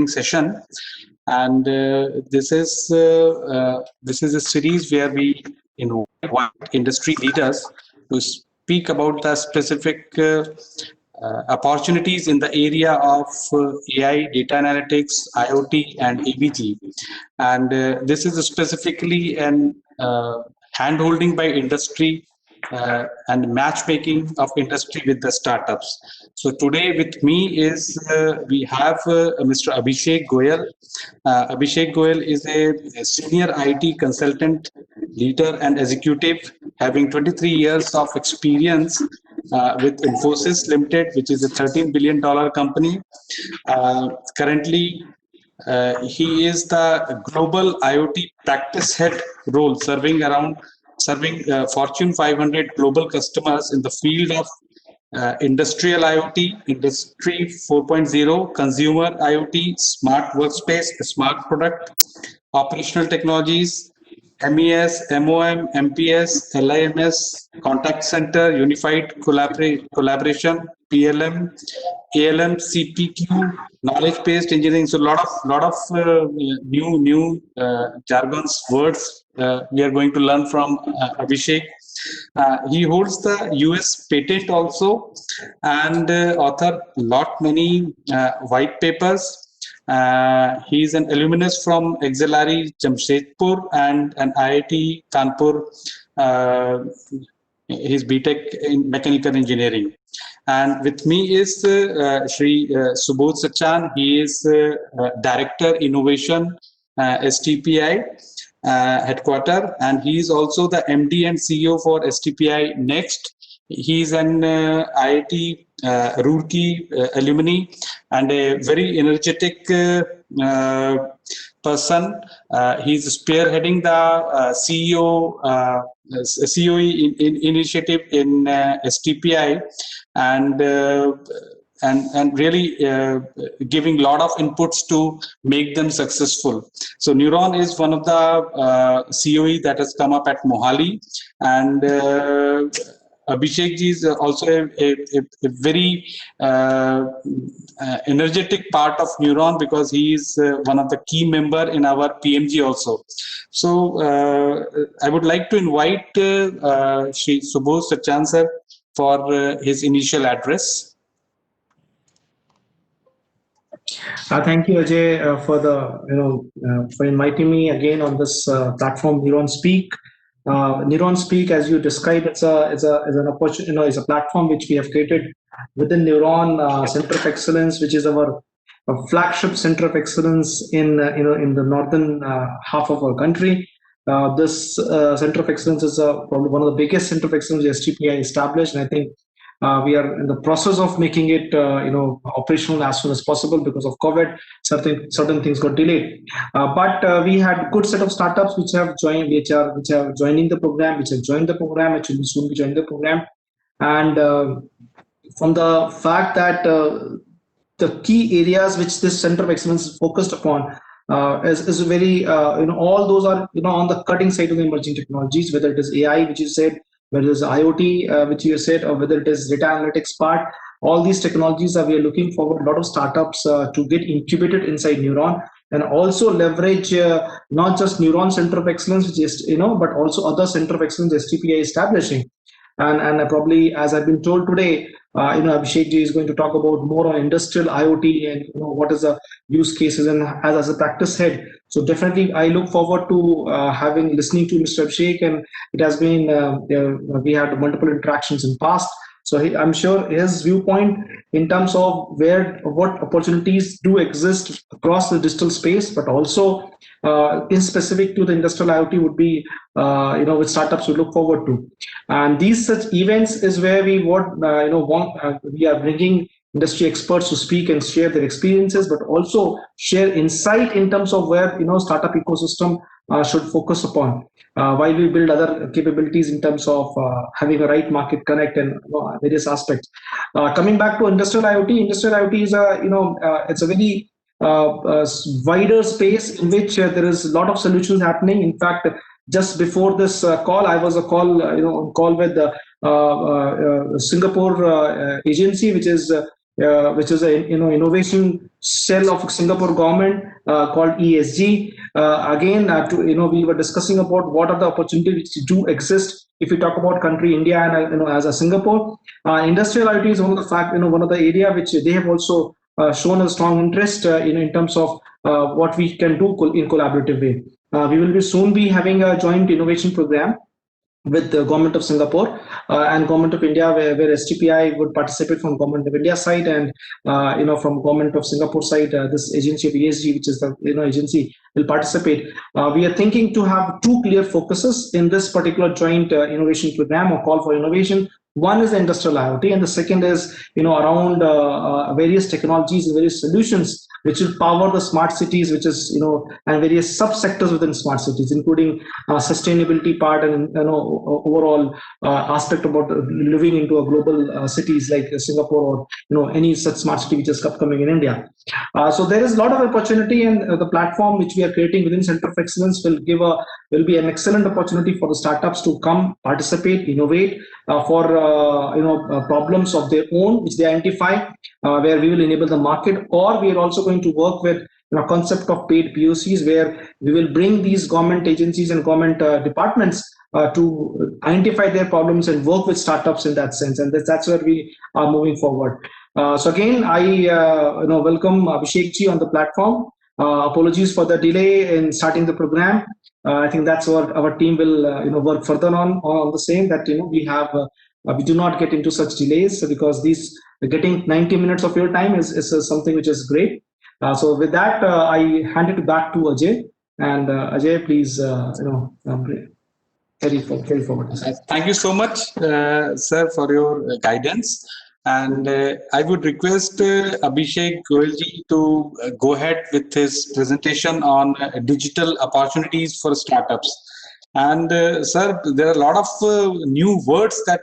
session, and this is a series where we invite industry leaders to speak about the specific opportunities in the area of AI, data analytics, IoT, and ABG. And this is specifically an hand-holding by industry and matchmaking of industry with the startups. So today with me is we have Mr. Abhishek Goyal. Abhishek Goyal is a senior IT consultant, leader, and executive, having 23 years of experience with Infosys Limited, which is a $13 billion company. Currently, he is the global IoT practice head role, serving Fortune 500 global customers in the field of industrial IoT, Industry 4.0, consumer IoT, smart workspace, smart product, operational technologies, MES, MOM, MPS, LIMS, contact center, unified collaboration, PLM, ALM, CPQ, knowledge-based engineering. So lot of new jargons, words we are going to learn from Abhishek. He holds the US patent also, and author many white papers. He is an alumnus from Excelari Jamshedpur and an IIT Kanpur. His BTech in mechanical engineering. And with me is Shri Subodh Sachan. He is Director Innovation, STPI headquarter, and he is also the MD and CEO for STPI Next. He is an IIT Roorkee alumni and a very energetic person. He's spearheading the COE initiative in STPI, and really giving a lot of inputs to make them successful. So Neuron is one of the COE that has come up at Mohali, and Abhishek ji is also a very energetic part of Neuron, because he is one of the key member in our PMG also. So I would like to invite Shri Subodh Sachan sir for his initial address. Thank you, Ajay, for inviting me again on this platform, Neuron Speak. Neuron Speak, as you described, it's an opportunity. It's a platform which we have created within Neuron Center of Excellence, which is our flagship center of excellence in the northern half of our country. This center of excellence is probably one of the biggest center of excellence STPI established, and I think we are in the process of making it operational as soon as possible. Because of COVID, certain things got delayed, but we had good set of startups which have joined, which are joining the program, which have joined the program, which will soon be joining the program. And from the fact that the key areas which this center of excellence is focused upon is very all those are on the cutting side of the emerging technologies, whether it is AI, which you said, whether it is IoT, which you said, or whether it is data analytics part. All these technologies we are looking forward a lot of startups to get incubated inside Neuron, and also leverage not just Neuron Center of Excellence, which is but also other Center of Excellence STPI establishing. And probably, as I've been told today, Abhishek ji is going to talk about more on industrial IoT and what is the use cases, and as a practice head. So definitely, I look forward to listening to Mr. Abhishek, and it has been we had multiple interactions in past. So I'm sure his viewpoint in terms of what opportunities do exist across the digital space, but also in specific to the industrial IoT would be which startups would look forward to. And these such events is where we we are bringing industry experts to speak and share their experiences, but also share insight in terms of where startup ecosystem should focus upon, while we build other capabilities in terms of having a right market connect and various aspects. Coming back to industrial IoT is it's a very wider space in which there is a lot of solutions happening. In fact, just before this call, I was on call with the Singapore agency, which is which is a innovation cell of Singapore government called ESG. Again, we were discussing about what are the opportunities which do exist if we talk about country India and as a Singapore. Industrial IoT is one of the one of the area which they have also shown a strong interest in terms of what we can do in collaborative way. We will soon be having a joint innovation program with the government of Singapore and government of India, where STPI would participate from government of India side and from government of Singapore side. This agency of ESG, which is the agency, will participate. We are thinking to have two clear focuses in this particular joint innovation program or call for innovation. One is the industrial IoT, and the second is around various technologies and various solutions which will power the smart cities, which is and various subsectors within smart cities, including sustainability part and overall aspect about living into a global cities like Singapore or any such smart city which is upcoming in India. So there is a lot of opportunity, and the platform which we are creating within Center of Excellence will be an excellent opportunity for the startups to come participate, innovate for problems of their own which they identify, where we will enable the market, or we are also going to work with concept of paid POCs, where we will bring these government agencies and government departments to identify their problems and work with startups in that sense, and that's where we are moving forward. So again, I welcome Abhishek ji on the platform. Apologies for the delay in starting the program. I think that's what our team will work further on the same, that we do not get into such delays, because getting 90 minutes of your time is something which is great. So with that, I hand it back to Ajay, and Ajay, please carry forward. Thank you so much, sir, for your guidance. And I would request Abhishek Goyalji to go ahead with his presentation on digital opportunities for startups. And sir, there are a lot of new words that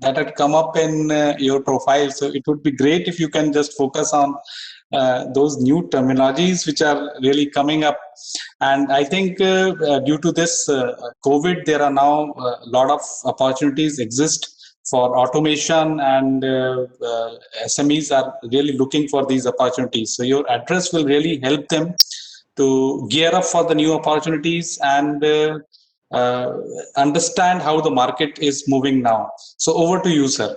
had come up in your profile. So it would be great if you can just focus on those new terminologies which are really coming up. And I think due to this COVID, there are now a lot of opportunities exist for automation, and SMEs are really looking for these opportunities. So your address will really help them to gear up for the new opportunities and understand how the market is moving now. So over to you, sir.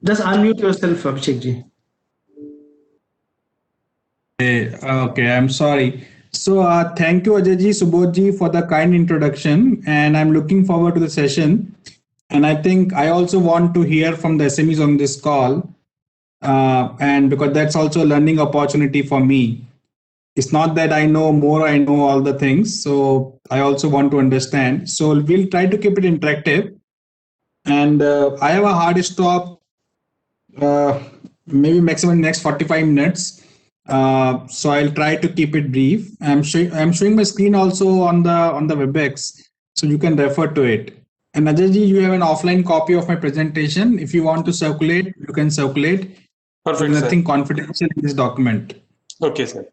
Just unmute yourself, Abhishek ji. Okay, I'm sorry. So thank you, Ajay ji, Subodh ji, for the kind introduction, and I'm looking forward to the session. And I think I also want to hear from the SMEs on this call, and because that's also a learning opportunity for me. It's not that I know more, I know all the things. So I also want to understand. So we'll try to keep it interactive. And I have a hard stop, maybe maximum next 45 minutes. So I'll try to keep it brief. I'm showing my screen also on the WebEx, so you can refer to it. And Ajay ji, you have an offline copy of my presentation. If you want to circulate, you can circulate. Perfect. There's nothing confidential in this document. Okay, sir.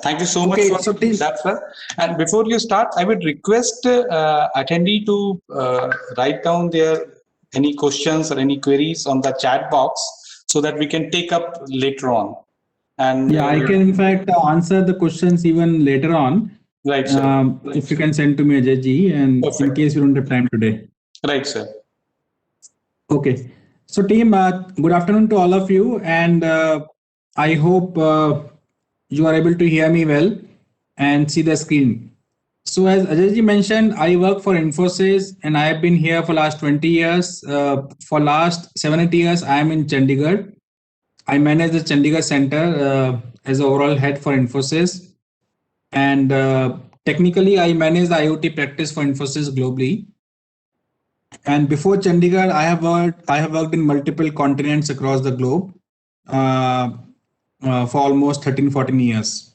Thank you so much for that, sir. And before you start, I would request attendee to write down any questions or any queries on the chat box, so that we can take up later on. And yeah, I can in fact answer the questions even later on. Right, sir. If you can send to me, Ajay ji, and perfect, in case you don't have time today. Right, sir. Okay. So team, good afternoon to all of you, and I hope you are able to hear me well and see the screen. So as Ajay ji mentioned, I work for Infosys, and I have been here for last 20 years. For last 7-8 years, I am in Chandigarh. I manage the Chandigarh center as overall head for Infosys. And technically, I manage the IoT practice for Infosys globally. And before Chandigarh, I have worked in multiple continents across the globe for almost 13-14 years.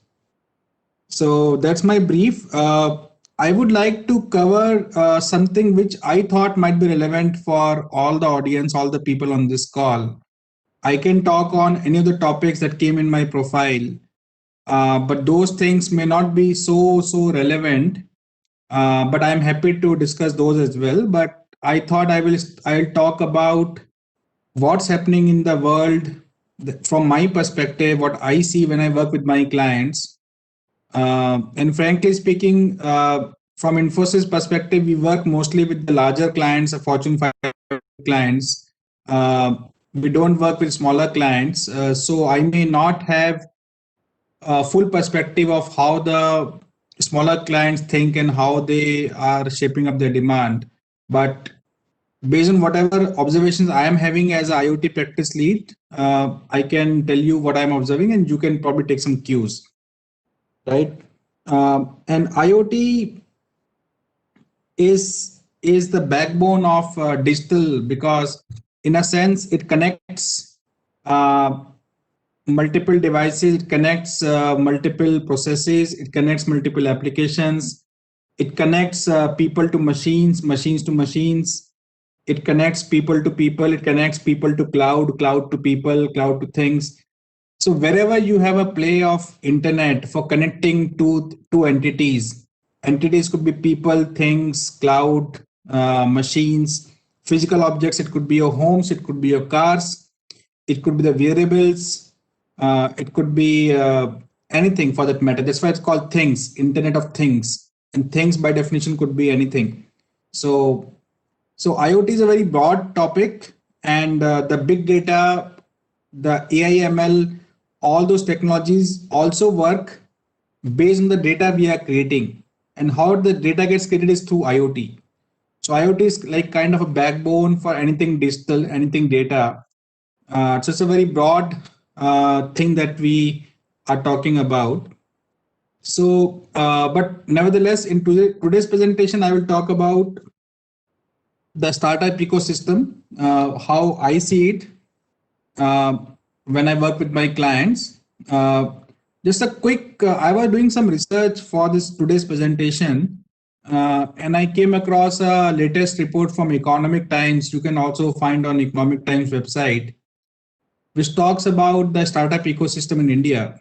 So that's my brief. I would like to cover something which I thought might be relevant for all the audience, all the people on this call. I can talk on any of the topics that came in my profile, but those things may not be so relevant but I'm happy to discuss those as well. But I thought I'll talk about what's happening in the world from my perspective, what I see when I work with my clients. And frankly speaking, from Infosys perspective, we work mostly with the larger clients, the Fortune 500 clients. We don't work with smaller clients. So I may not have a full perspective of how the smaller clients think and how they are shaping up their demand. But based on whatever observations I am having as an IoT practice lead, I can tell you what I'm observing, and you can probably take some cues, right? And IoT is the backbone of digital, because in a sense it connects uh, multiple devices, it connects multiple processes, it connects multiple applications, it connects people to machines, machines to machines, it connects people to people, it connects people to cloud, cloud to people, cloud to things. So wherever you have a play of internet for connecting to entities, entities could be people, things, cloud, machines, physical objects. It could be your homes, it could be your cars, it could be the wearables, it could be anything for that matter. That's why it's called things, Internet of Things, and things by definition could be anything. So IoT is a very broad topic, and the big data, the AI, ML, all those technologies also work based on the data we are creating. And how the data gets created is through IoT. So IoT is like kind of a backbone for anything digital, anything data. So it's a very broad thing that we are talking about. So, but nevertheless, in today's presentation, I will talk about the startup ecosystem, how I see it when I work with my clients. Just a quick, I was doing some research for this today's presentation, and I came across a latest report from Economic Times. You can also find on Economic Times website, which talks about the startup ecosystem in India.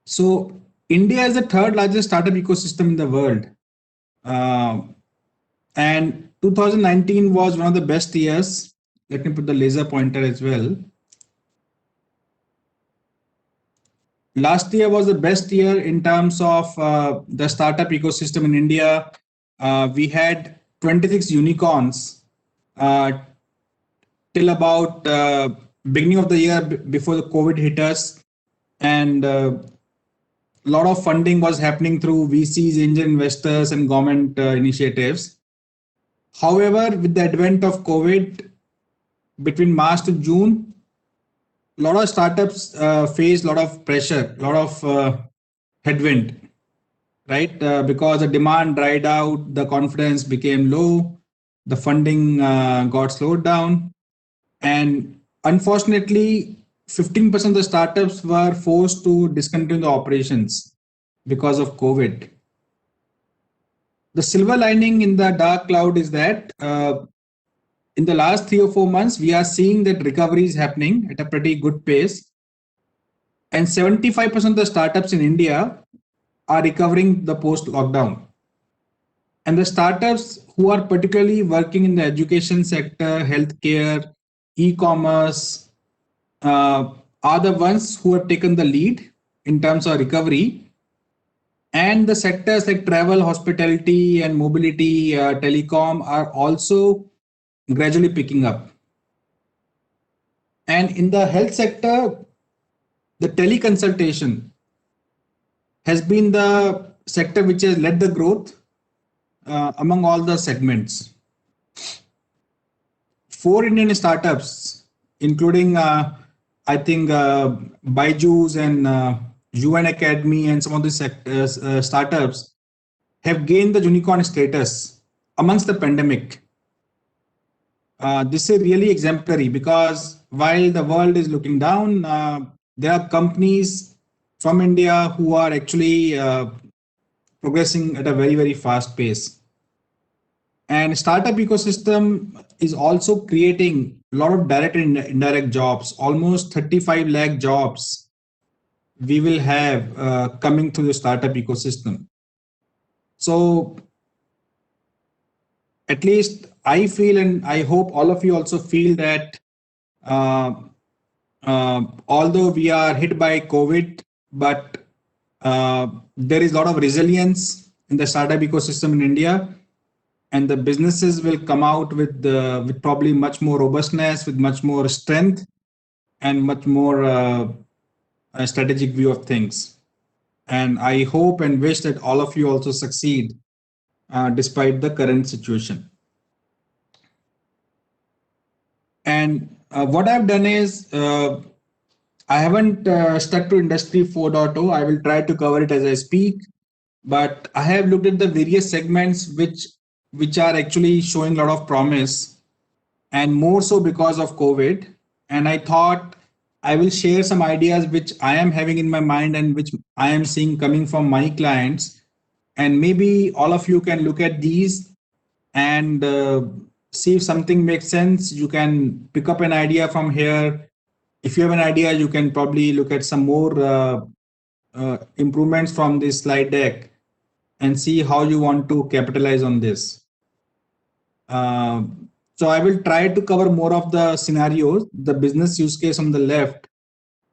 So India is the third largest startup ecosystem in the world. And 2019 was one of the best years. Let me put the laser pointer as well. Last year was the best year in terms of the startup ecosystem in India. We had 26 unicorns till about beginning of the year before the COVID hit us, and a lot of funding was happening through VCs, angel investors, and government initiatives. However, with the advent of COVID, between March to June, a lot of startups faced a lot of pressure, a lot of headwind, right? Because the demand dried out, the confidence became low, the funding got slowed down, and unfortunately, 15% of the startups were forced to discontinue the operations because of COVID. The silver lining in the dark cloud is that in the last 3 or 4 months, we are seeing that recovery is happening at a pretty good pace. And 75% of the startups in India are recovering the post-lockdown. And the startups who are particularly working in the education sector, healthcare, e-commerce, are the ones who have taken the lead in terms of recovery. And the sectors like travel, hospitality, and mobility, telecom are also gradually picking up. And in the health sector, the teleconsultation has been the sector which has led the growth among all the segments. 4 Indian startups, including I think Byju's and UN Academy and some of the startups, have gained the unicorn status amongst the pandemic. This is really exemplary, because while the world is looking down, there are companies from India who are actually progressing at a very, very fast pace. And startup ecosystem is also creating a lot of direct and indirect jobs, almost 35 lakh jobs we will have coming through the startup ecosystem. So at least I feel, and I hope all of you also feel that uh, although we are hit by COVID, but there is a lot of resilience in the startup ecosystem in India, and the businesses will come out with probably much more robustness, with much more strength, and much more a strategic view of things. And I hope and wish that all of you also succeed despite the current situation. And what I've done is I haven't stuck to Industry 4.0. I will try to cover it as I speak, but I have looked at the various segments which are actually showing a lot of promise, and more so because of COVID. And I thought I will share some ideas which I am having in my mind and which I am seeing coming from my clients. And maybe all of you can look at these and see if something makes sense. You can pick up an idea from here. If you have an idea, you can probably look at some more improvements from this slide deck and see how you want to capitalize on this. So I will try to cover more of the scenarios, the business use case on the left,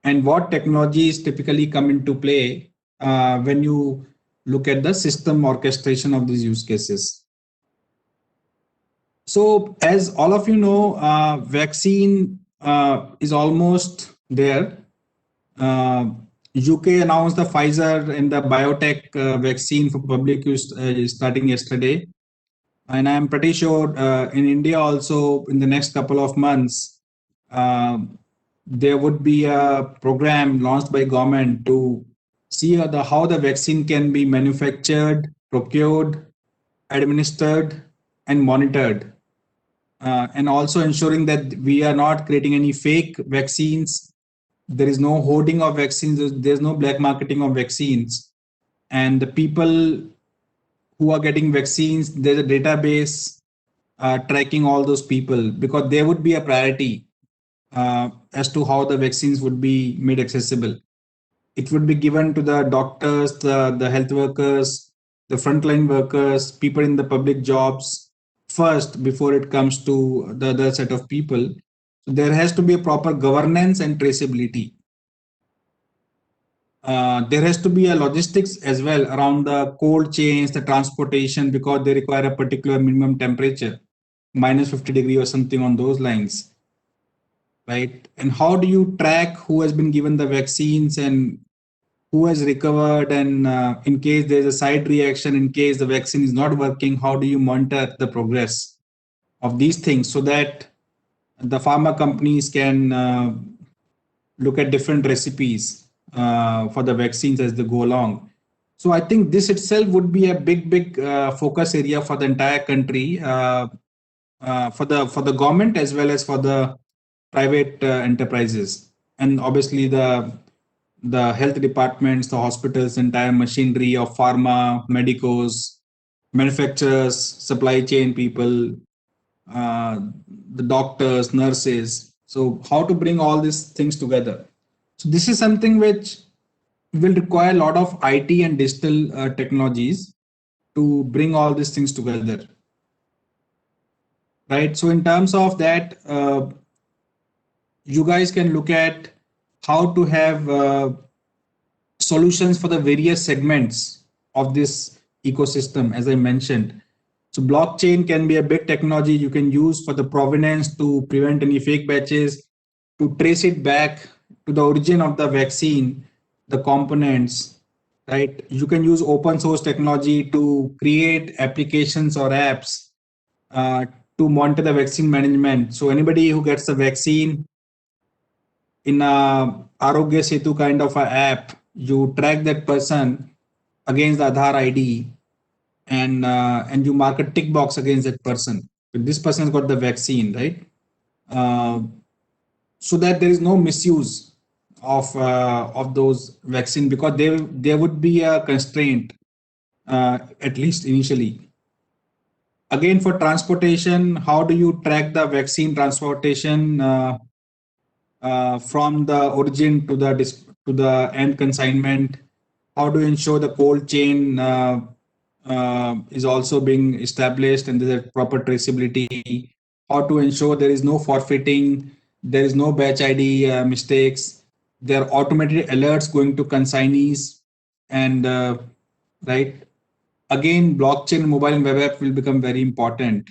and what technologies typically come into play when you look at the system orchestration of these use cases. So as all of you know, vaccine is almost there. UK announced the Pfizer and the biotech vaccine for public use starting yesterday. And I'm pretty sure in India also in the next couple of months, there would be a program launched by government to see how the vaccine can be manufactured, procured, administered, and monitored. And also ensuring that we are not creating any fake vaccines. There is no hoarding of vaccines. There's no black marketing of vaccines. And the people who are getting vaccines, there's a database tracking all those people, because there would be a priority as to how the vaccines would be made accessible. It would be given to the doctors, the health workers, the frontline workers, people in the public jobs first before it comes to the other set of people. So there has to be a proper governance and traceability. There has to be a logistics as well around the cold chains, the transportation, because they require a particular minimum temperature, minus 50 degree or something on those lines, right? And how do you track who has been given the vaccines and who has recovered? And in case there's a side reaction, in case the vaccine is not working, how do you monitor the progress of these things so that the pharma companies can look at different recipes for the vaccines as they go along? So I think this itself would be a big focus area for the entire country, for the government as well as for the private enterprises, and obviously the health departments, the hospitals, entire machinery of pharma, medicos, manufacturers, supply chain people, the doctors, nurses. So how to bring all these things together? So this is something which will require a lot of IT and digital technologies to bring all these things together, right? So in terms of that, you guys can look at how to have solutions for the various segments of this ecosystem, as I mentioned. So blockchain can be a big technology you can use for the provenance to prevent any fake batches, to trace it back to the origin of the vaccine, the components, right? You can use open source technology to create applications or apps uh, to monitor the vaccine management. So anybody who gets the vaccine in a Arogya Setu kind of a app, you track that person against the Aadhaar ID, and you mark a tick box against that person. This person has got the vaccine, right? So that there is no misuse of those vaccine, because there would be a constraint at least initially. Again, for transportation, how do you track the vaccine transportation from the origin to the end consignment? How do you ensure the cold chain is also being established, and there's a proper traceability. How to ensure there is no forfeiting, there is no batch ID mistakes. There are automated alerts going to consignees, and right again, blockchain, mobile, and web app will become very important.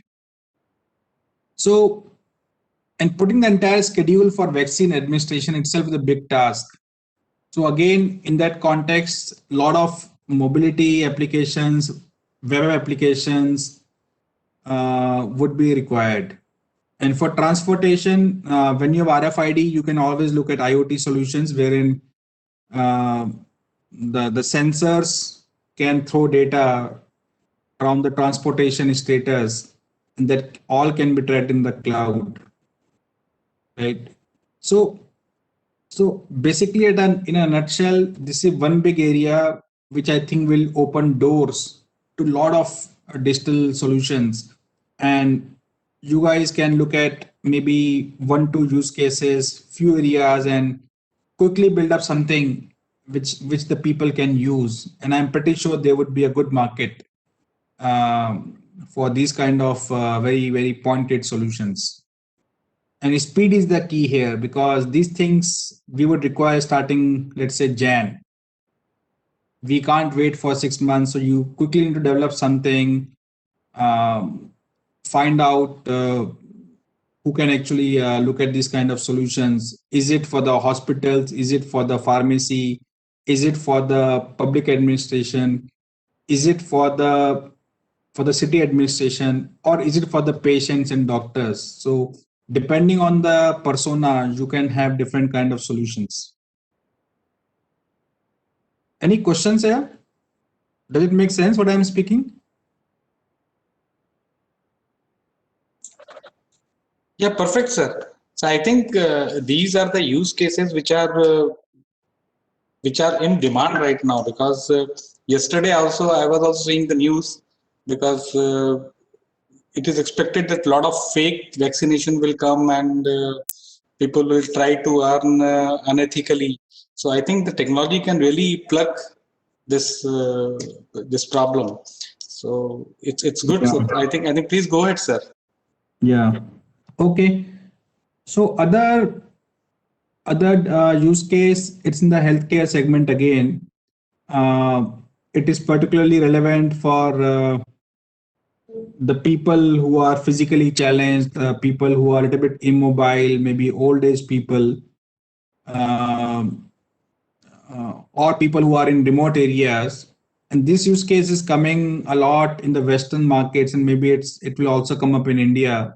So, and putting the entire schedule for vaccine administration itself is a big task. So again, in that context, a lot of mobility applications, web applications would be required. And for transportation, when you have RFID, you can always look at IoT solutions wherein uh, the sensors can throw data around the transportation status, and that all can be tracked in the cloud, right? So basically, in a nutshell, this is one big area which I think will open doors to a lot of digital solutions. And you guys can look at maybe 1, 2 use cases, few areas, and quickly build up something which the people can use. And I'm pretty sure there would be a good market for these kind of very, very pointed solutions. And speed is the key here, because these things we would require starting, let's say, Jan. We can't wait for 6 months. So you quickly need to develop something, find out who can actually look at these kind of solutions. Is it for the hospitals? Is it for the pharmacy? Is it for the public administration? Is it for the city administration, or is it for the patients and doctors? So depending on the persona, you can have different kind of solutions. Any questions here? Does it make sense what I'm speaking? Yeah, perfect, sir. So I think these are the use cases which are in demand right now, because yesterday also I was also seeing the news, because it is expected that a lot of fake vaccination will come, and people will try to earn unethically. So I think the technology can really plug this problem. So it's good. Yeah. So I think please go ahead, sir. Yeah. Okay. So other use case, it's in the healthcare segment again. It is particularly relevant for the people who are physically challenged, people who are a little bit immobile, maybe old age people, or people who are in remote areas. And this use case is coming a lot in the Western markets, and maybe it will also come up in India,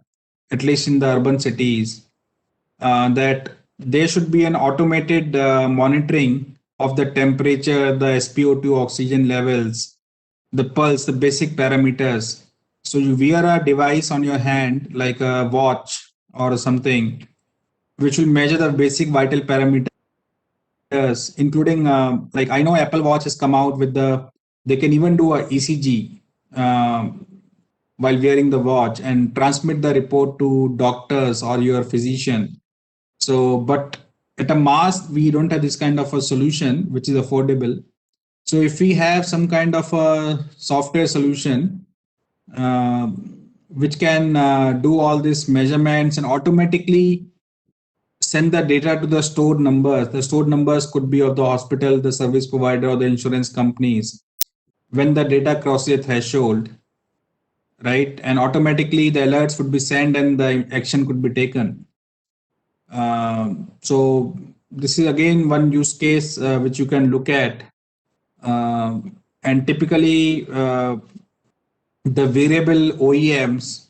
at least in the urban cities. That there should be an automated monitoring of the temperature, the SpO2 oxygen levels, the pulse, the basic parameters. So you wear a device on your hand, like a watch or something, which will measure the basic vital parameters, including like I know Apple Watch has come out with they can even do a ECG while wearing the watch and transmit the report to doctors or your physician. So, but at a mass, we don't have this kind of a solution which is affordable. So if we have some kind of a software solution uh, which can do all these measurements and automatically send the data to the stored numbers. The stored numbers could be of the hospital, the service provider, or the insurance companies. When the data crosses a threshold, right, and automatically the alerts would be sent and the action could be taken. So this is again one use case which you can look at. And typically, the variable OEMs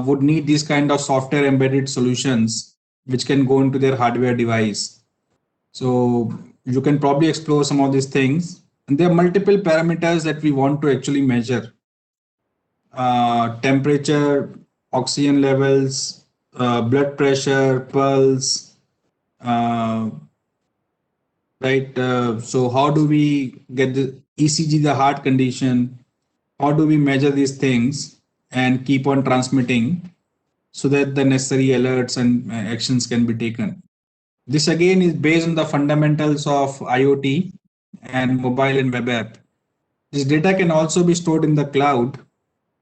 would need these kind of software embedded solutions which can go into their hardware device. So you can probably explore some of these things. And there are multiple parameters that we want to actually measure. Temperature, oxygen levels, blood pressure, pulse, right? So how do we get the ECG, the heart condition? How do we measure these things and keep on transmitting so that the necessary alerts and actions can be taken? This again is based on the fundamentals of IoT and mobile and web app. This data can also be stored in the cloud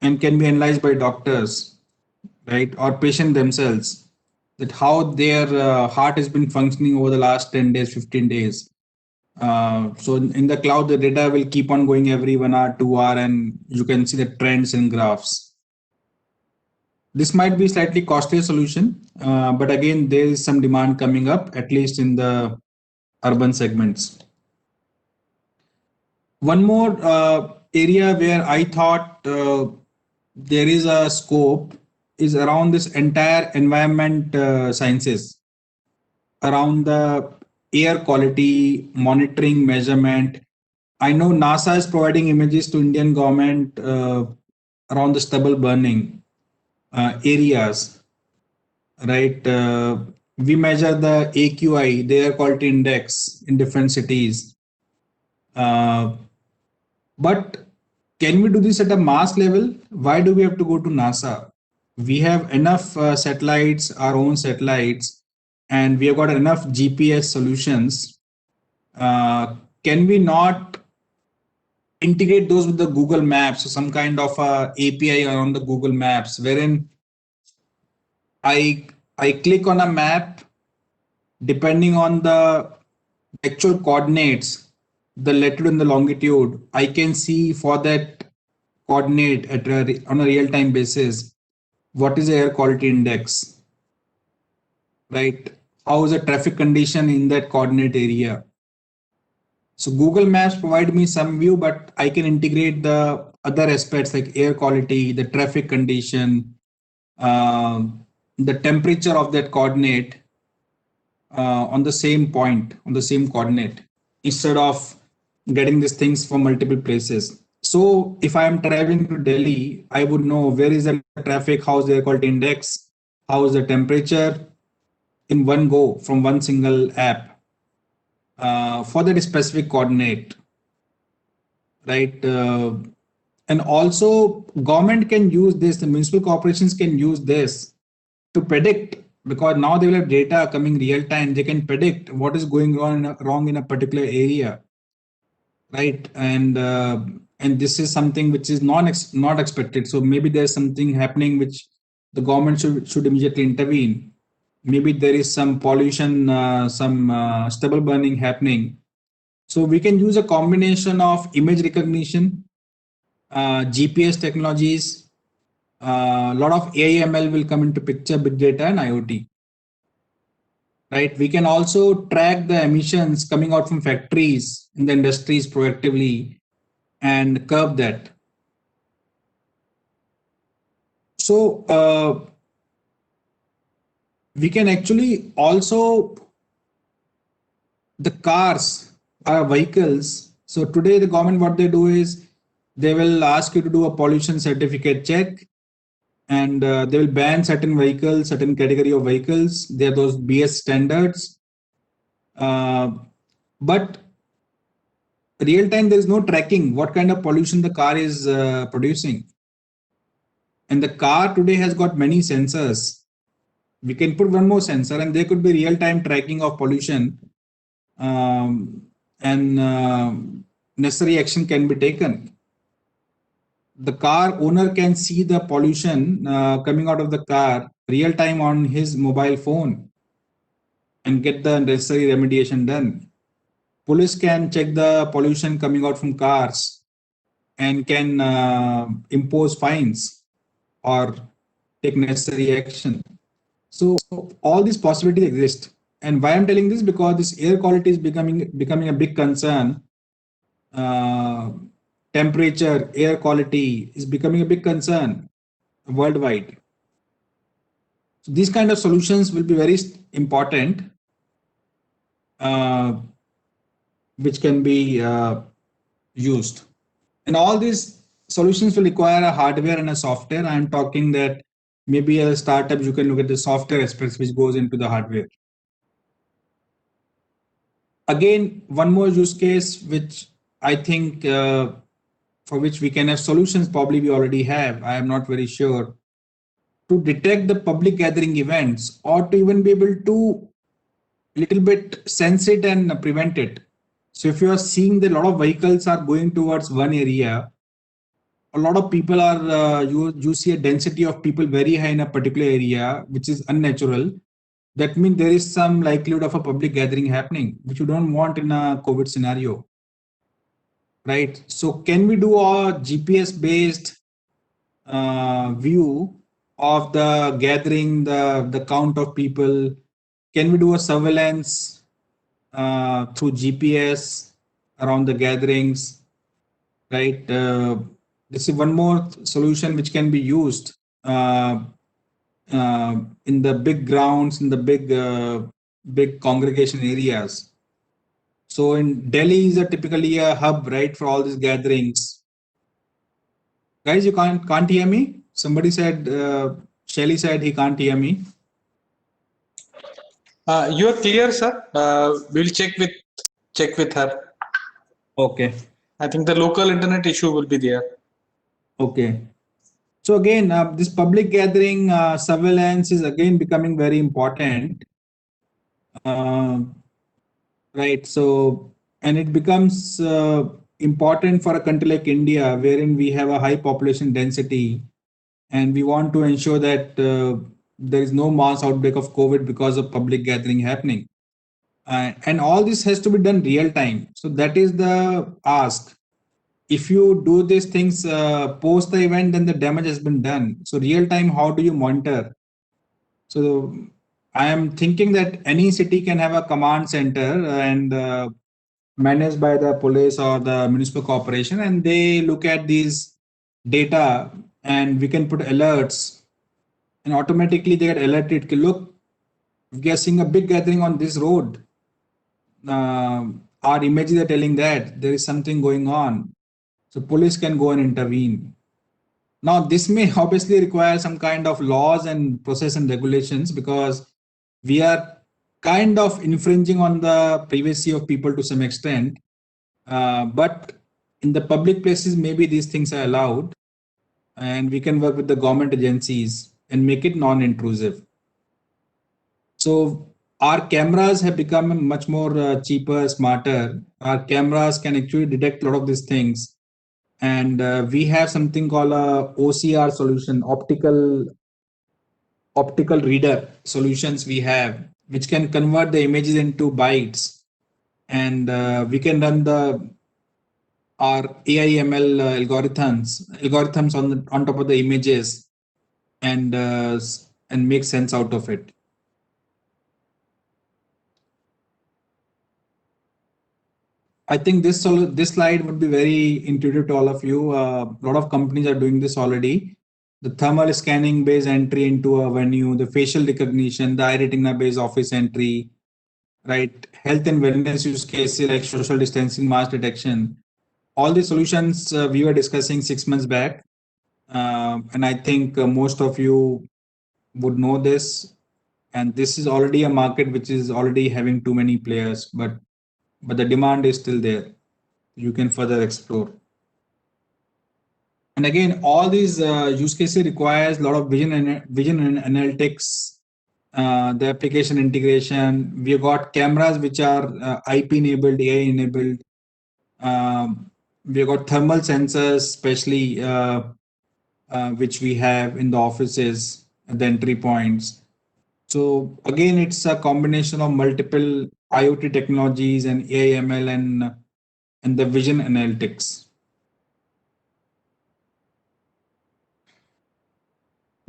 and can be analyzed by doctors, right, or patient themselves, that how their heart has been functioning over the last 10 days, 15 days. So in the cloud, the data will keep on going every 1 hour, 2 hour, and you can see the trends and graphs. This might be slightly costly solution, but again, there is some demand coming up, at least in the urban segments. One more area where I thought there is a scope is around this entire environment sciences, around the air quality monitoring measurement. I know NASA is providing images to Indian government around the stubble burning areas, right? We measure the AQI, the air quality index, in different cities. But can we do this at a mass level? Why do we have to go to NASA? We have enough satellites, our own satellites, and we have got enough GPS solutions. Can we not integrate those with the Google Maps, or some kind of a API around the Google Maps, wherein I click on a map, depending on the actual coordinates, the latitude and the longitude, I can see for that coordinate on a real-time basis what is the air quality index, right? How is the traffic condition in that coordinate area? So Google Maps provide me some view, but I can integrate the other aspects like air quality, the traffic condition, the temperature of that coordinate on the same point, on the same coordinate, instead of getting these things from multiple places. So if I am traveling to Delhi, I would know where is the traffic, how's the air quality index, how is the temperature, in one go from one single app for that specific coordinate, right? And also government can use this, the municipal corporations can use this to predict, because now they will have data coming real time. They can predict what is going wrong in a particular area, right? And this is something which is not expected. So maybe there's something happening which the government should immediately intervene. Maybe there is some pollution, some stubble burning happening. So we can use a combination of image recognition, GPS technologies, a lot of AI/ML will come into picture, big data and IoT. Right? We can also track the emissions coming out from factories in the industries proactively and curb that. So we can actually also, the cars are vehicles. So today the government, what they do is they will ask you to do a pollution certificate check, and they will ban certain vehicles, certain category of vehicles. They are those BS standards. But real time, there is no tracking what kind of pollution the car is producing. And the car today has got many sensors. We can put one more sensor and there could be real time tracking of pollution, and necessary action can be taken. The car owner can see the pollution coming out of the car real time on his mobile phone and get the necessary remediation done. Police can check the pollution coming out from cars and can impose fines or take necessary action. So all these possibilities exist. And why I'm telling this, because this air quality is becoming a big concern. Temperature, air quality is becoming a big concern worldwide. So these kind of solutions will be very important, which can be used. And all these solutions will require a hardware and a software. I'm talking that maybe as a startup, you can look at the software aspects which goes into the hardware. Again, one more use case which I think for which we can have solutions, probably we already have, I am not very sure, to detect the public gathering events, or to even be able to little bit sense it and prevent it. So if you are seeing that a lot of vehicles are going towards one area, a lot of people are you see a density of people very high in a particular area, which is unnatural. That means there is some likelihood of a public gathering happening, which you don't want in a COVID scenario, right? So can we do a GPS based view of the gathering, the count of people? Can we do a surveillance through GPS around the gatherings, right? This is one more solution which can be used uh, in the big grounds, in the big congregation areas. So in Delhi is a typically a hub, right, for all these gatherings. Guys, you can't hear me? Somebody said, Shelly said he can't hear me. You are clear, sir. We'll check with her. Okay. I think the local internet issue will be there. Okay. So again, this public gathering surveillance is again becoming very important, uh, right? So, and it becomes important for a country like India, wherein we have a high population density, and we want to ensure that there is no mass outbreak of COVID because of public gathering happening. And all this has to be done real time. So that is the ask. If you do these things post the event, then the damage has been done. So real time, how do you monitor? So I am thinking that any city can have a command center and managed by the police or the municipal corporation, and they look at these data, and we can put alerts, and automatically they get alerted. Okay, look, we are seeing a big gathering on this road. Our images are telling that there is something going on. So police can go and intervene. Now, this may obviously require some kind of laws and process and regulations, because we are kind of infringing on the privacy of people to some extent. But in the public places, maybe these things are allowed, and we can work with the government agencies and make it non-intrusive. So our cameras have become much more cheaper, smarter. Our cameras can actually detect a lot of these things, and we have something called a OCR solution, optical reader solutions we have, which can convert the images into bytes, and we can run the our AI ML algorithms on top of the images, and make sense out of it. I think this slide would be very intuitive to all of you. A lot of companies are doing this already. The thermal scanning based entry into a venue, the facial recognition, the iRetina based office entry, right? Health and wellness use cases like social distancing, mass detection. All the solutions we were discussing 6 months back. And I think most of you would know this. And this is already a market which is already having too many players, but the demand is still there. You can further explore. And again, all these use cases requires a lot of vision and analytics, the application integration. We've got cameras which are IP enabled, AI enabled. We've got thermal sensors, especially which we have in the offices at the entry points. So again, it's a combination of multiple IoT technologies and AI ML and the vision analytics.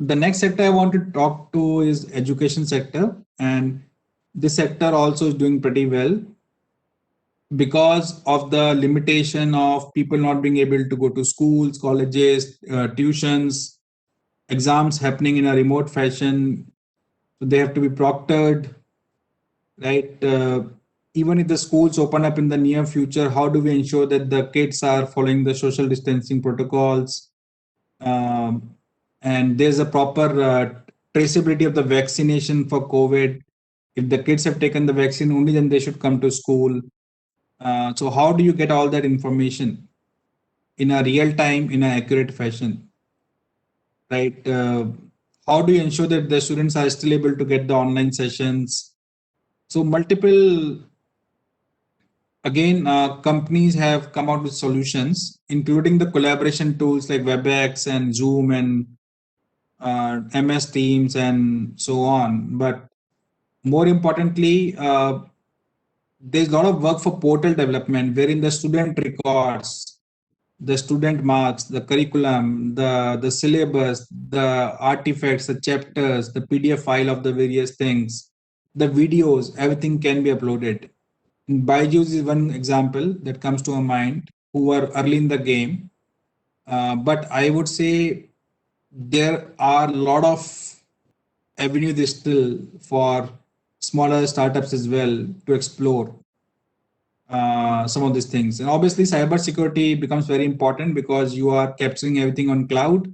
The next sector I want to talk to is education sector, and this sector also is doing pretty well because of the limitation of people not being able to go to schools, colleges, tuitions, exams happening in a remote fashion. So they have to be proctored, right? Even if the schools open up in the near future, how do we ensure that the kids are following the social distancing protocols? And there's a proper traceability of the vaccination for COVID. If the kids have taken the vaccine, only then they should come to school. So how do you get all that information in a real time, in an accurate fashion, right? How do you ensure that the students are still able to get the online sessions? So multiple again, companies have come out with solutions, including the collaboration tools like WebEx and Zoom and MS Teams and so on. But more importantly, there's a lot of work for portal development, wherein the student records, the student marks, the curriculum, the syllabus, the artifacts, the chapters, the PDF file of the various things, the videos, everything can be uploaded. Byju's is one example that comes to our mind, who are early in the game. But I would say there are a lot of avenues still for smaller startups as well to explore some of these things. And obviously, cybersecurity becomes very important because you are capturing everything on cloud,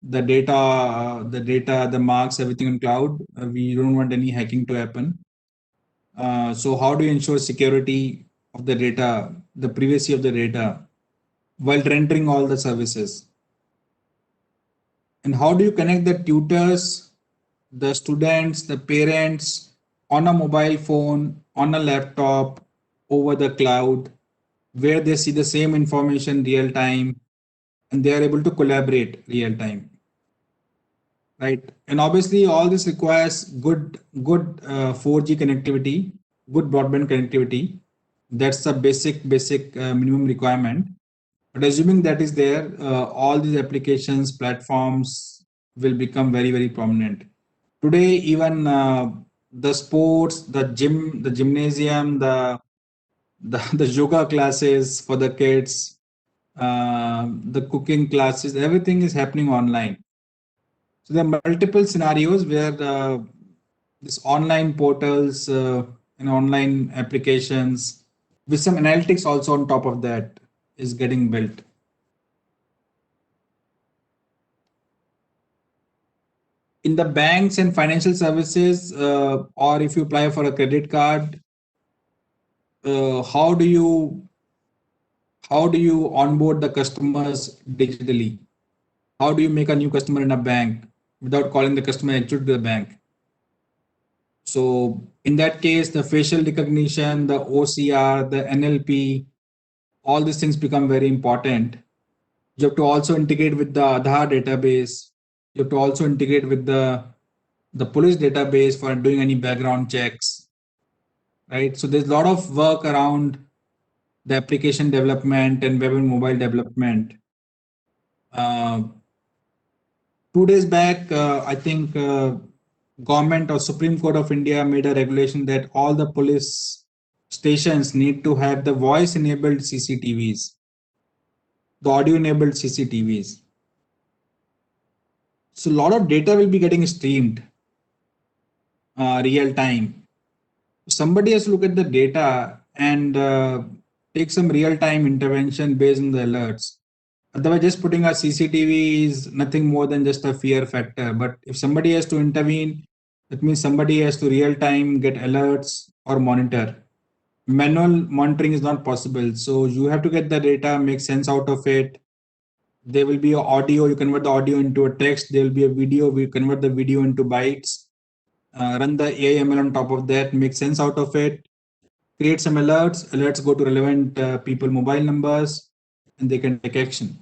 the marks, everything on cloud. We don't want any hacking to happen. So how do you ensure security of the data, the privacy of the data, while rendering all the services? And how do you connect the tutors, the students, the parents on a mobile phone, on a laptop, over the cloud, where they see the same information real time and they are able to collaborate real time, right? And obviously, all this requires good 4G connectivity, good broadband connectivity. That's the basic minimum requirement. But assuming that is there, all these applications, platforms will become very prominent. Today, even the sports, the gym, the gymnasium, the yoga classes for the kids, the cooking classes, everything is happening online. So there are multiple scenarios where this online portals and online applications with some analytics also on top of that is getting built. In the banks and financial services, or if you apply for a credit card, how do you onboard the customers digitally? How do you make a new customer in a bank without calling the customer actually to the bank? So in that case, the facial recognition, the OCR, the NLP, all these things become very important. You have to also integrate with the Aadhaar database. You have to also integrate with the police database for doing any background checks, right? So there's a lot of work around the application development and web and mobile development. 2 days back, I think government or Supreme Court of India made a regulation that all the police stations need to have the voice enabled CCTVs, the audio enabled CCTVs. So a lot of data will be getting streamed real time. Somebody has to look at the data and take some real time intervention based on the alerts. Otherwise, just putting a CCTV is nothing more than just a fear factor. But if somebody has to intervene, that means somebody has to real time get alerts or monitor. Manual monitoring is not possible. So you have to get the data, make sense out of it. There will be audio, you convert the audio into a text. There will be a video, we convert the video into bytes. Run the AI/ML on top of that, make sense out of it, create some alerts go to relevant people mobile numbers, and they can take action.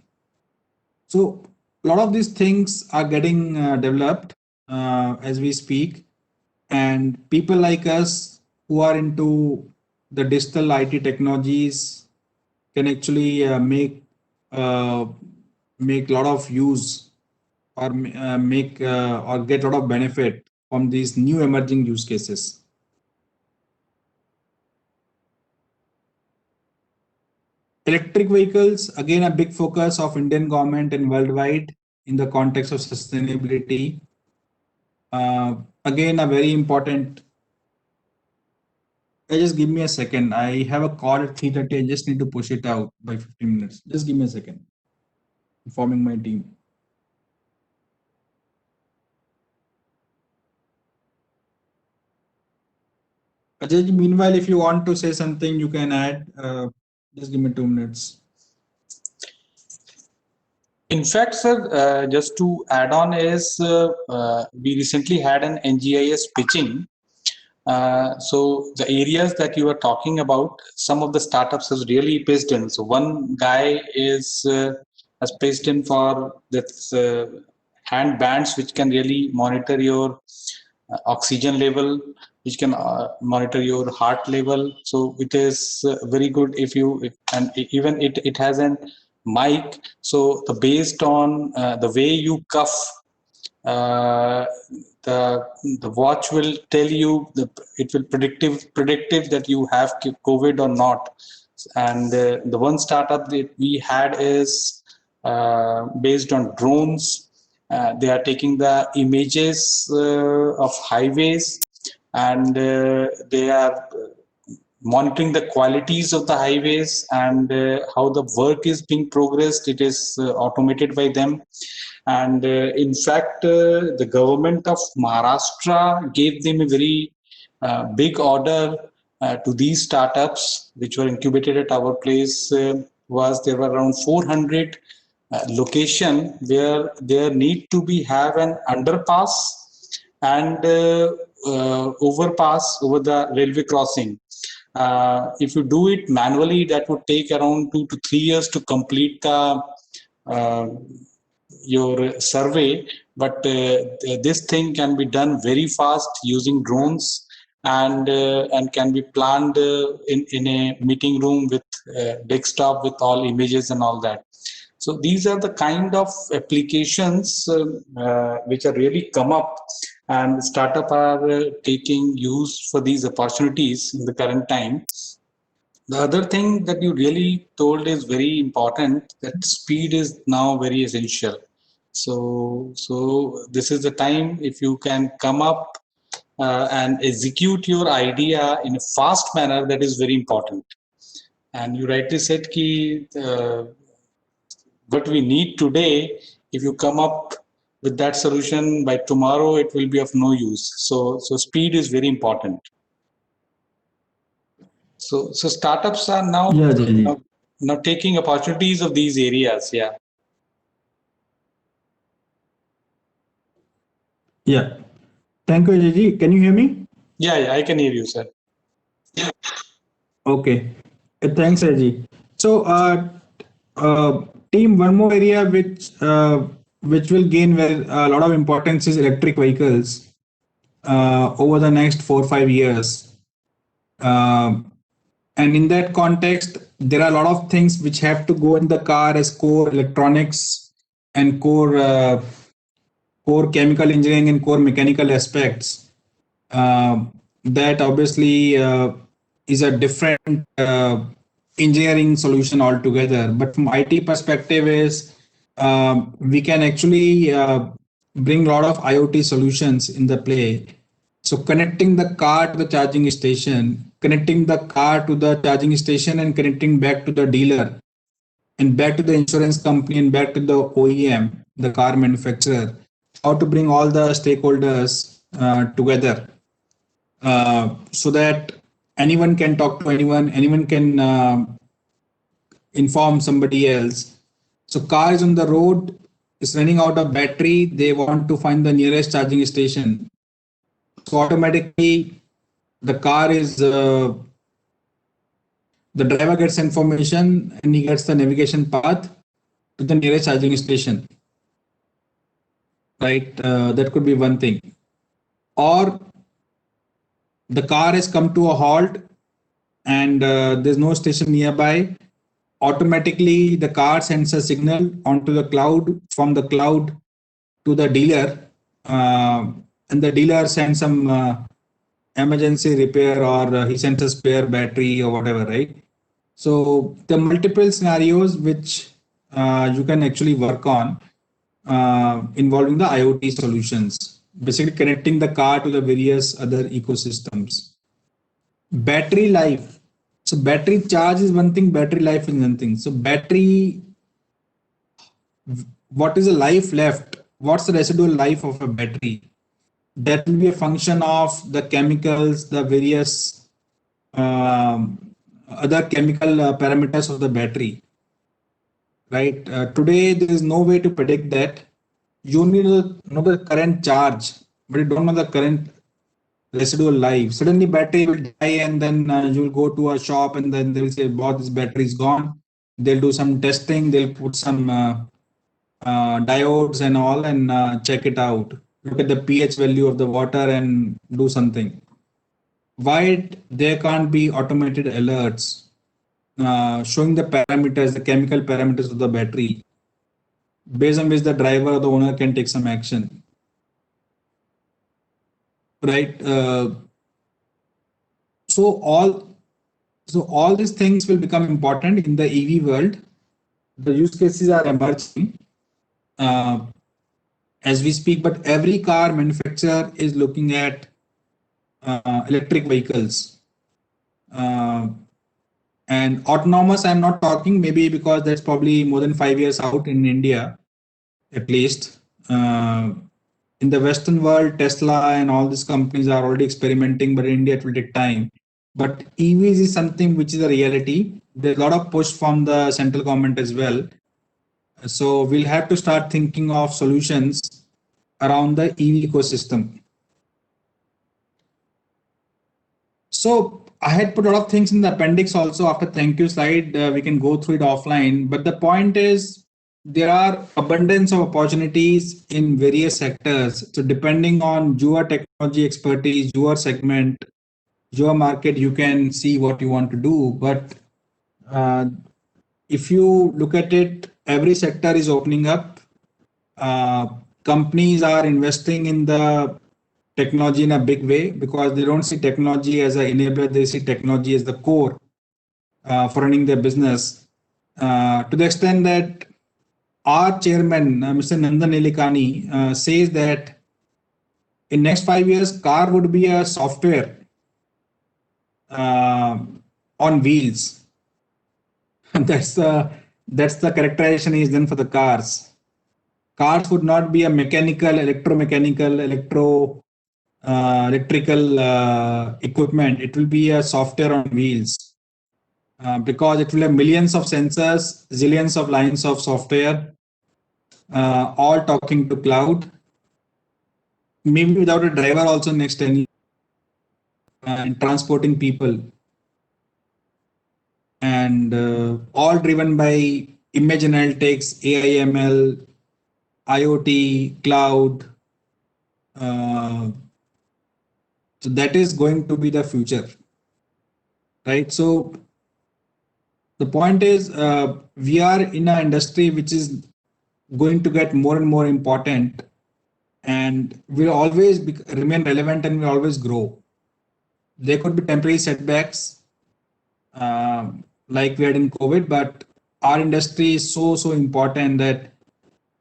So a lot of these things are getting developed as we speak, and people like us who are into the digital IT technologies can actually make a lot of use or make or get a lot of benefit from these new emerging use cases. Electric vehicles, again, a big focus of Indian government and worldwide in the context of sustainability. Again, a very important. Just give me a second. I have a call at 3:30. I just need to push it out by 15 minutes. Just give me a second. Informing my team. Ajay, meanwhile, if you want to say something, you can add. Just give me 2 minutes. In fact, sir, just to add on is we recently had an NGIS pitching So the areas that you are talking about, some of the startups has really pitched in. So one guy has pitched in for this hand bands, which can really monitor your oxygen level, which can monitor your heart level. So it is very good and even it has an mic. So based on the way you cuff, uh, the watch will tell you it will predictive that you have COVID or not. And the one startup that we had is based on drones. They are taking the images of highways, and they are monitoring the qualities of the highways and how the work is being progressed. It is automated by them. And in fact, the government of Maharashtra gave them a very big order to these startups, which were incubated at our place. Was there were around 400 location where there need to be have an underpass and overpass over the railway crossing. If you do it manually, that would take around 2 to 3 years to complete the your survey. But this thing can be done very fast using drones, and can be planned in a meeting room with desktop with all images and all that. So these are the kind of applications which are really come up, and startup are taking use for these opportunities in the current time. The other thing that you really told is very important, that speed is now very essential. So this is the time, if you can come up and execute your idea in a fast manner, that is very important. And you rightly said ki what we need today, if you come up with that solution by tomorrow, it will be of no use. So speed is very important. So startups are now, Yeah, Jaji. now taking opportunities of these areas. Yeah. Yeah. Thank you, Jaji. Can you hear me? Yeah, I can hear you, sir. Okay. Thanks, Jaji. So, team, one more area which will gain a lot of importance is electric vehicles over the next 4 or 5 years. And in that context, there are a lot of things which have to go in the car as core electronics and core chemical engineering and core mechanical aspects. That obviously is a different engineering solution altogether. But from IT perspective, is we can actually bring a lot of IoT solutions in the play. So connecting the car to the charging station, connecting the car to the charging station, and connecting back to the dealer, and back to the insurance company, and back to the OEM, the car manufacturer. How to bring all the stakeholders together so that anyone can talk to anyone can inform somebody else. So car is on the road, is running out of battery, they want to find the nearest charging station. So automatically the car is the driver gets information and he gets the navigation path to the nearest charging station, right? That could be one thing. Or the car has come to a halt and there's no station nearby. Automatically the car sends a signal onto the cloud, from the cloud to the dealer, and the dealer sends some emergency repair, or he sends a spare battery or whatever, right? So the multiple scenarios which you can actually work on involving the IoT solutions, basically connecting the car to the various other ecosystems. Battery life. So battery charge is one thing, battery life is another thing. So battery, what is the life left? What's the residual life of a battery? That will be a function of the chemicals, the various other chemical parameters of the battery, right? Today, there is no way to predict that. You only know the current charge, but you don't know the current residual life. Suddenly battery will die, and then you will go to a shop and then they will say, "Boss, this battery is gone." They'll do some testing. They'll put some diodes and all and check it out. Look at the pH value of the water and do something. Why there can't be automated alerts showing the parameters, the chemical parameters of the battery, based on which the driver or the owner can take some action, right? So all these things will become important in the EV world. The use cases are emerging as we speak, but every car manufacturer is looking at electric vehicles. And autonomous, I'm not talking, maybe because that's probably more than 5 years out in India, at least. In the Western world, Tesla and all these companies are already experimenting, but in India it will take time. But EVs is something which is a reality. There's a lot of push from the central government as well. So we'll have to start thinking of solutions around the EV ecosystem. So I had put a lot of things in the appendix also. After thank you slide, we can go through it offline. But the point is, there are abundance of opportunities in various sectors. So depending on your technology expertise, your segment, your market, you can see what you want to do. But if you look at it, every sector is opening up. Companies are investing in the technology in a big way because they don't see technology as an enabler, they see technology as the core for running their business. To the extent that our chairman, Mr. Nandan Nilekani, says that in next 5 years, car would be a software on wheels. that's the characterization is then for the cars. Cars would not be a mechanical, electromechanical, electrical equipment. It will be a software on wheels because it will have millions of sensors, zillions of lines of software, all talking to cloud. Maybe without a driver also next 10 years, and transporting people, and all driven by image analytics, AI, ML, IoT, cloud. So that is going to be the future, right? So the point is, we are in an industry which is going to get more and more important, and will always remain relevant and will always grow. There could be temporary setbacks, like we had in COVID, but our industry is so important that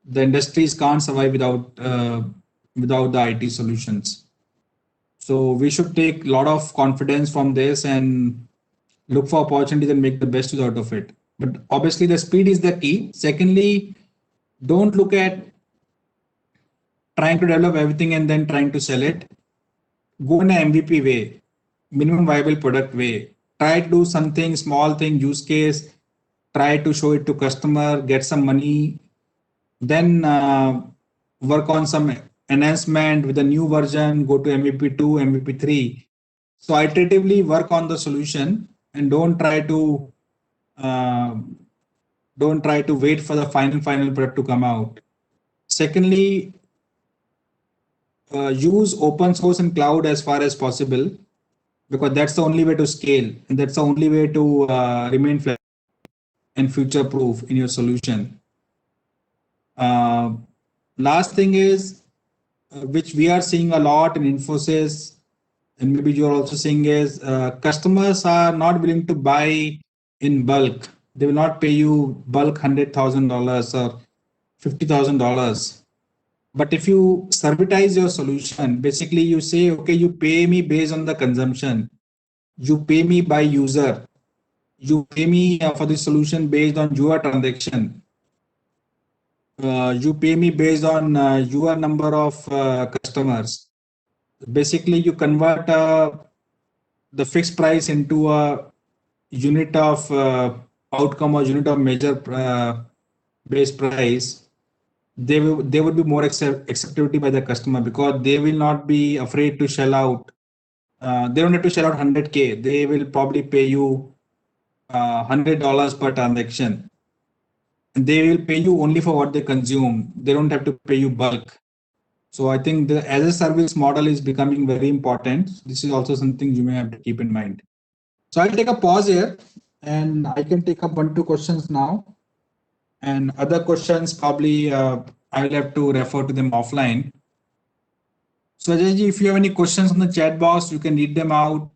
the industries can't survive without the IT solutions. So we should take a lot of confidence from this and look for opportunities and make the best use out of it. But obviously, the speed is the key. Secondly, don't look at trying to develop everything and then trying to sell it. Go in an MVP way, minimum viable product way. Try to do something, small thing, use case. Try to show it to customer, get some money, then work on some enhancement with a new version, go to MVP 2, MVP 3. So iteratively work on the solution and don't try to wait for the final product to come out. Secondly, use open source and cloud as far as possible, because that's the only way to scale, and that's the only way to remain flexible and future proof in your solution. Last thing is, which we are seeing a lot in Infosys, and maybe you're also seeing, is customers are not willing to buy in bulk. They will not pay you bulk $100,000 or $50,000. But if you servitize your solution, basically you say, okay, you pay me based on the consumption, you pay me by user, you pay me for the solution based on your transaction, you pay me based on your number of customers. Basically, you convert the fixed price into a unit of outcome or unit of measure based price. There would be more acceptability by the customer, because they will not be afraid to shell out they don't have to shell out 100K. They will probably pay you $100 per transaction. They will pay you only for what they consume. They don't have to pay you bulk. So I think the as a service model is becoming very important. This is also something you may have to keep in mind. So I'll take a pause here and I can take up 1, 2 questions now. And other questions probably I'll have to refer to them offline. So Ajay, if you have any questions on the chat box, you can read them out.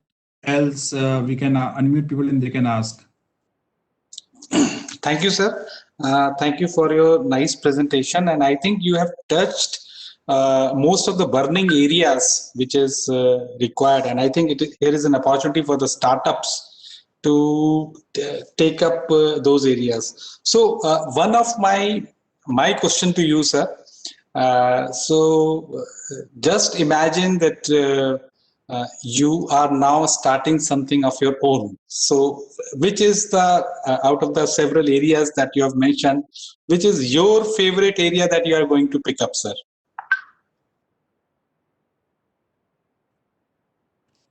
Else we can unmute people and they can ask. Thank you, sir. Thank you for your nice presentation. And I think you have touched most of the burning areas which is required. And I think here is an opportunity for the startups to take up those areas. So one of my question to you, sir. Just imagine that you are now starting something of your own. So, which is the out of the several areas that you have mentioned, which is your favorite area that you are going to pick up, sir?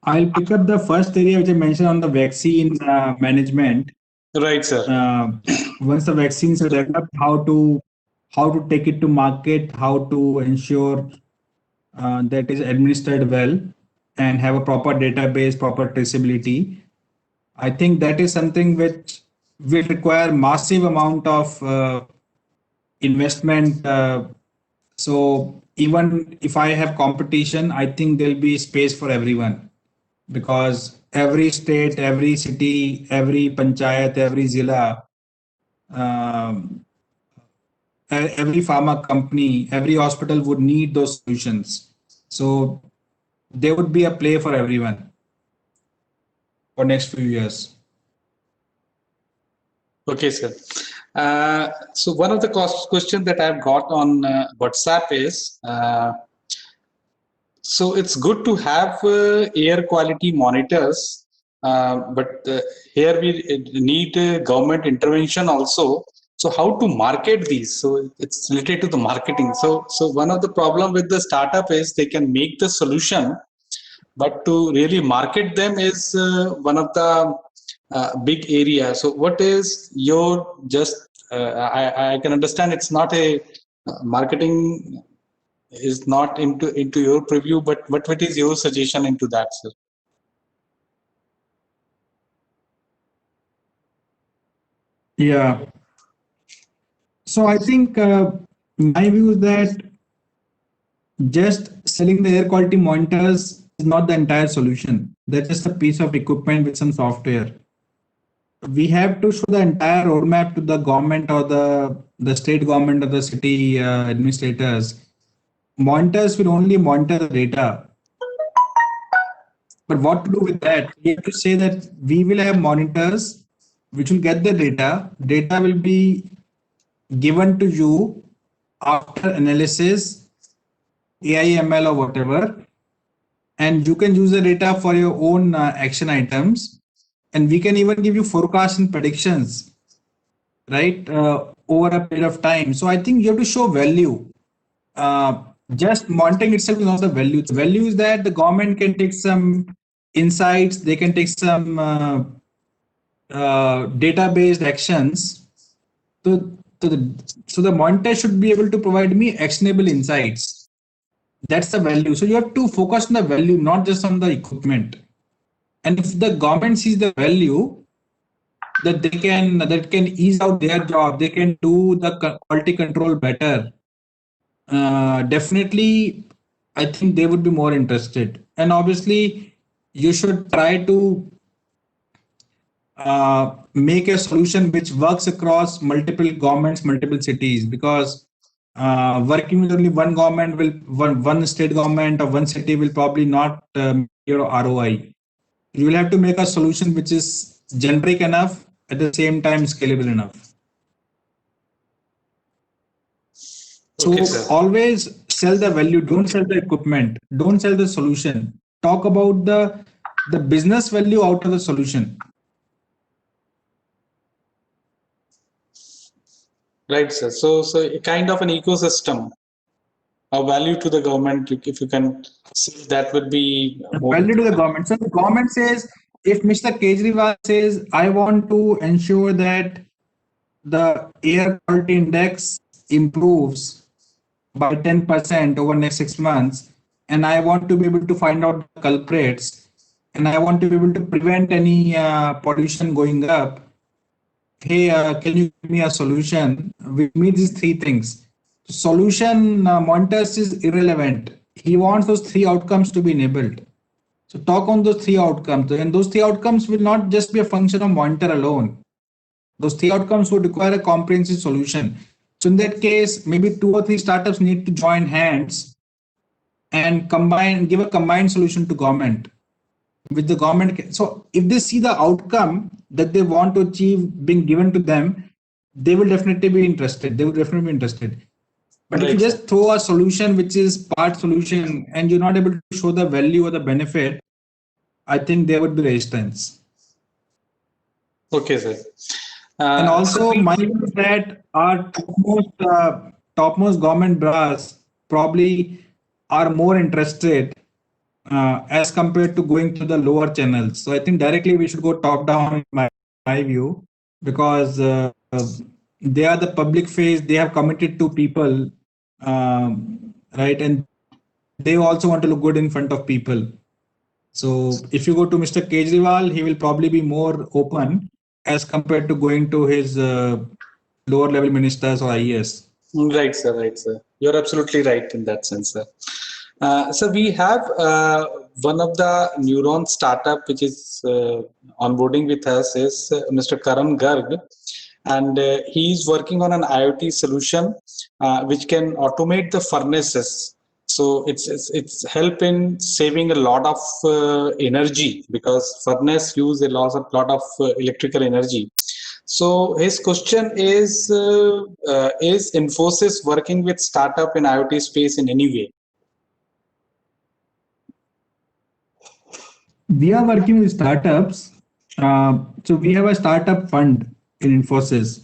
I'll pick up the first area which I mentioned on the vaccine management. Right, sir. Once the vaccines are developed, how to take it to market, how to ensure that is administered well, and have a proper database, proper traceability. I think that is something which will require massive amount of investment. So even if I have competition, I think there'll be space for everyone, because every state, every city, every panchayat, every zilla, every pharma company, every hospital would need those solutions. So there would be a play for everyone for next few years. Okay, sir. So one of the questions that I've got on WhatsApp is, so it's good to have air quality monitors, but here we need government intervention also. So how to market these? So it's related to the marketing. So one of the problem with the startup is they can make the solution, but to really market them is one of the big area. So what is your I can understand it's not a marketing is not into your preview, but what is your suggestion into that, sir? Yeah. So I think my view is that just selling the air quality monitors is not the entire solution. That's just a piece of equipment with some software. We have to show the entire roadmap to the government or the state government or the city administrators. Monitors will only monitor the data. But what to do with that? We have to say that we will have monitors which will get the data. Data will be given to you after analysis, AI, ML, or whatever, and you can use the data for your own action items. And we can even give you forecasts and predictions, right, over a period of time. So I think you have to show value. Just monitoring itself is not the value. The value is that the government can take some insights, they can take some data-based actions. So the monitor should be able to provide me actionable insights. That's the value. So you have to focus on the value, not just on the equipment. And if the government sees the value that can ease out their job, they can do the quality control better. Definitely, I think they would be more interested. And obviously, you should try to make a solution which works across multiple governments, multiple cities, because working with only one government one state government or one city will probably not your ROI. You will have to make a solution which is generic enough, at the same time scalable enough. So Okay, sir. always sell the value, don't sell the equipment, don't sell the solution. Talk about the business value out of the solution. Right, sir. So a kind of an ecosystem. a value to the government. If you can see, that would be more. Value to the government. So the government says, if Mr. Kejriwal says, I want to ensure that the air quality index improves by 10% over next 6 months, and I want to be able to find out the culprits, and I want to be able to prevent any pollution going up. Hey, can you give me a solution? With me, these three things. Solution Montes is irrelevant. He wants those three outcomes to be enabled. So talk on those three outcomes, and those three outcomes will not just be a function of monitor alone. Those three outcomes would require a comprehensive solution. So in that case, maybe 2 or 3 startups need to join hands and give a combined solution to government. With the government, so if they see the outcome that they want to achieve being given to them, they will definitely be interested. But if you just throw a solution which is part solution and you're not able to show the value or the benefit, I think there would be resistance. Okay, sir. And also, my view is that our topmost government brass probably are more interested as compared to going to the lower channels. So I think directly we should go top down, in my view, because they are the public face. They have committed to people, right? And they also want to look good in front of people. So if you go to Mr. Kejriwal, he will probably be more open as compared to going to his lower level ministers or IAS. Right, sir. Right, sir. You're absolutely right in that sense, sir. So we have one of the Neuron startup which is onboarding with us is Mr. Karan Garg, and he is working on an IoT solution which can automate the furnaces. So it's help in saving a lot of energy, because furnace use a lot of electrical energy. So his question is Infosys working with startup in IoT space in any way? We are working with startups. So we have a startup fund in Infosys.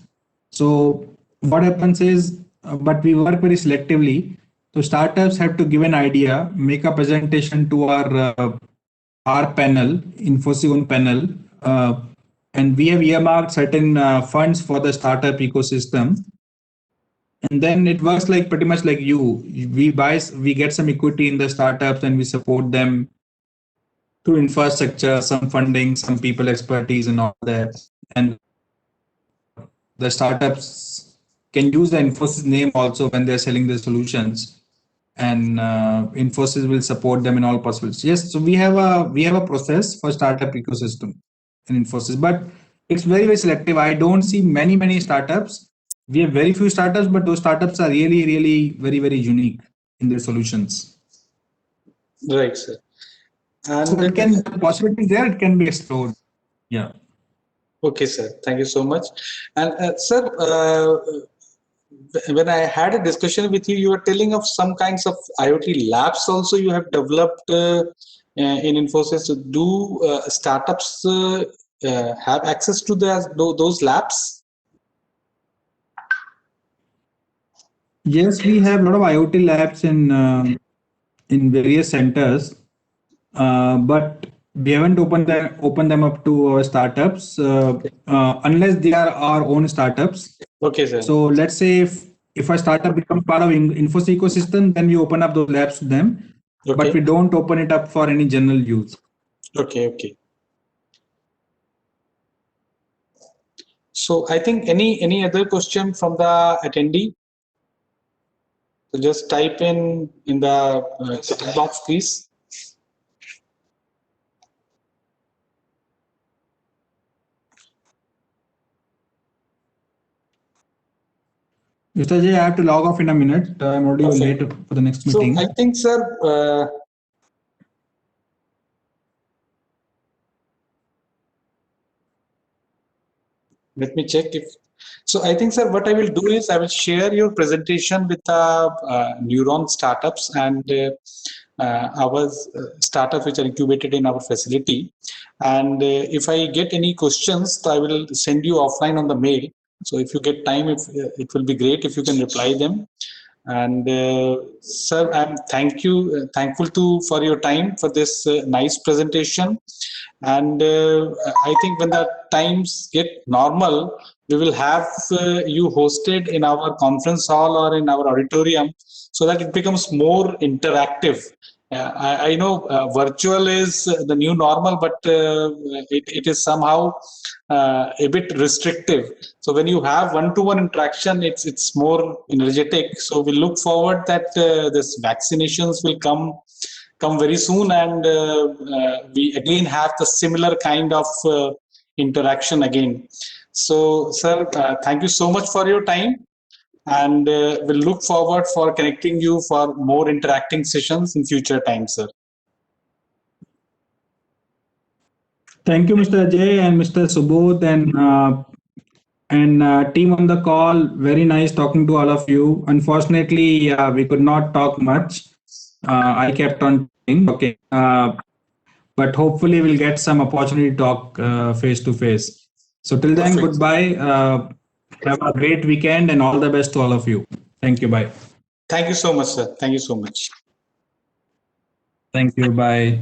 So what happens is, but we work very selectively. So startups have to give an idea, make a presentation to our panel, Infosys own panel, and we have earmarked certain funds for the startup ecosystem. And then it works like pretty much like you. We get some equity in the startups and we support them through infrastructure, some funding, some people expertise, and all that. And the startups can use the Infosys name also when they're selling their solutions. And Infosys will support them in all possibilities. Yes, so we have a process for startup ecosystem in Infosys, but it's very, very selective. I don't see many startups. We have very few startups, but those startups are really very, very unique in their solutions. Right, sir. And so it can possibility there, it can be explored. Yeah. Okay, sir. Thank you so much. And sir, when I had a discussion with you, you were telling of some kinds of IoT labs also you have developed in Infosys. So do startups have access to those labs? Yes, we have a lot of IoT labs in various centers, but we haven't opened them up to our startups unless they are our own startups. Okay, sir. So let's say if a startup becomes part of Infosys ecosystem, then we open up those labs to them, but we don't open it up for any general use. Okay. So I think any other question from the attendee? So just type in the chat box, please. Mr. Jay, I have to log off in a minute. I'm already late for the next meeting. So I think, sir, let me check if. So I think, sir, what I will do is I will share your presentation with the Neuron startups and our startups which are incubated in our facility. And if I get any questions, I will send you offline on the mail. So if you get time, it will be great if you can reply them. And sir, I'm thankful for your time for this nice presentation. And I think when the times get normal, we will have you hosted in our conference hall or in our auditorium, so that it becomes more interactive. I know virtual is the new normal, but it is somehow a bit restrictive. So when you have one-to-one interaction, it's more energetic. So we look forward that this vaccinations will come very soon, and we again have the similar kind of interaction again. So, sir, thank you so much for your time, and we'll look forward for connecting you for more interacting sessions in future times, sir. Thank you, Mr. Ajay and Mr. Subodh and team on the call. Very nice talking to all of you. Unfortunately, we could not talk much. I kept on talking. Okay. But hopefully we'll get some opportunity to talk face to face. So till then, Perfect. goodbye. Have a great weekend and all the best to all of you. Thank you. Bye. Thank you so much, sir. Thank you so much. Thank you. Bye.